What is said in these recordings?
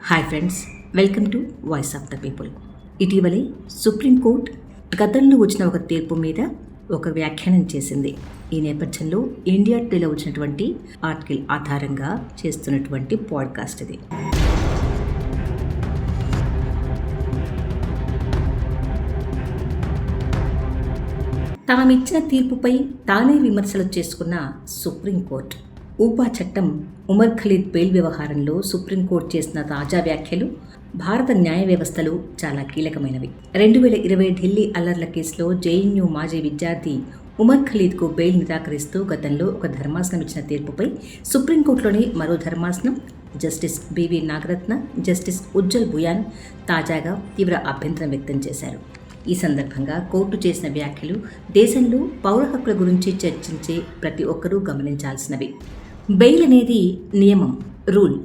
Hi friends, welcome to voice of the people. ఇటీవలే supreme court గతంలో వచ్చిన ఒక తీర్పు మీద ఒక వ్యాఖ్యానం చేసింది. ఈ నేపథ్యంలో ఇండియా టుడేలో వచ్చినటువంటి ఆర్టికల్ ఆధారంగా చేస్తున్నటువంటి పాడ్కాస్ట్ ఇది. తామిచ్చిన తీర్పుపై తానే విమర్శలు చేసుకున్న సుప్రీంకోర్టు. ఊపా చట్టం ఉమర్ ఖలీద్ బెయిల్ వ్యవహారంలో సుప్రీంకోర్టు చేసిన తాజా వ్యాఖ్యలు భారత న్యాయ వ్యవస్థలో చాలా కీలకమైనవి. 2020 ఢిల్లీ అల్లర్ల కేసులో జేఎన్యూ మాజీ విద్యార్థి ఉమర్ ఖలీద్కు బెయిల్ నిరాకరిస్తూ గతంలో ఒక ధర్మాసనం ఇచ్చిన తీర్పుపై సుప్రీంకోర్టులోని మరో ధర్మాసనం justice BV Nagarathna, justice Ujjal Bhuyan తాజాగా తీవ్ర అభ్యంతరం వ్యక్తం చేశారు. ఈ సందర్భంగా కోర్టు చేసిన వ్యాఖ్యలు దేశంలో పౌర హక్కుల గురించి చర్చించే ప్రతి ఒక్కరూ గమనించాల్సినవి. బెయిల్ అనేది నియమం, రూల్.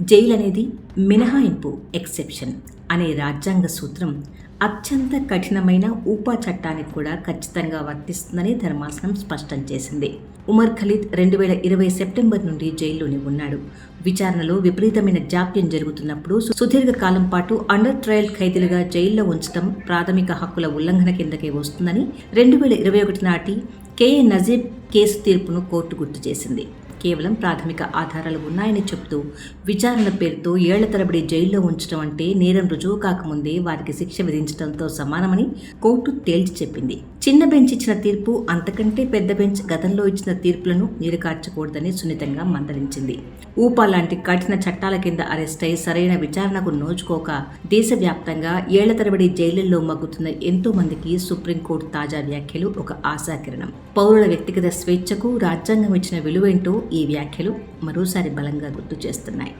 జైలు అనేది మినహాయింపు, ఎక్సెప్షన్ అనే రాజ్యాంగ సూత్రం అత్యంత కఠినమైన ఊపా చట్టానికి కూడా ఖచ్చితంగా వర్తిస్తుందని ధర్మాసనం స్పష్టం చేసింది. ఉమర్ ఖలీద్ 2020 సెప్టెంబర్ నుండి జైల్లోనే ఉన్నాడు. విచారణలో విపరీతమైన జాప్యం జరుగుతున్నప్పుడు సుదీర్ఘ కాలం పాటు అండర్ ట్రయల్ ఖైదీలుగా జైల్లో ఉంచడం ప్రాథమిక హక్కుల ఉల్లంఘన కిందకే వస్తుందని 2021 నాటి కేఏ నజీబ్ కేసు తీర్పును కోర్టు గుర్తు చేసింది. కేవలం ప్రాథమిక ఆధారాలు ఉన్నాయని చెబుతూ విచారణ పేరుతో ఏళ్ల తరబడి జైల్లో ఉంచడం అంటే నేరం రుజువు కాకముందే వారికి శిక్ష విధించడంతో సమానమని కోర్టు తేల్చి చెప్పింది. చిన్న బెంచ్ ఇచ్చిన తీర్పు అంతకంటే పెద్ద బెంచ్ గతంలో ఇచ్చిన తీర్పులను నీరుకార్చకూడదని సున్నితంగా మందలించింది. ఊపా లాంటి కఠిన చట్టాల కింద అరెస్ట్ అయి సరైన విచారణకు నోచుకోక దేశవ్యాప్తంగా ఏళ్ల తరబడి జైళ్లలో మగ్గుతున్న ఎంతో మందికి సుప్రీంకోర్టు తాజా వ్యాఖ్యలు ఒక ఆశాకిరణం. పౌరుల వ్యక్తిగత స్వేచ్ఛకు రాజ్యాంగం ఇచ్చిన విలువేంటో ఈ వ్యాఖ్యలు మరోసారి బలంగా గుర్తు చేస్తున్నాయి.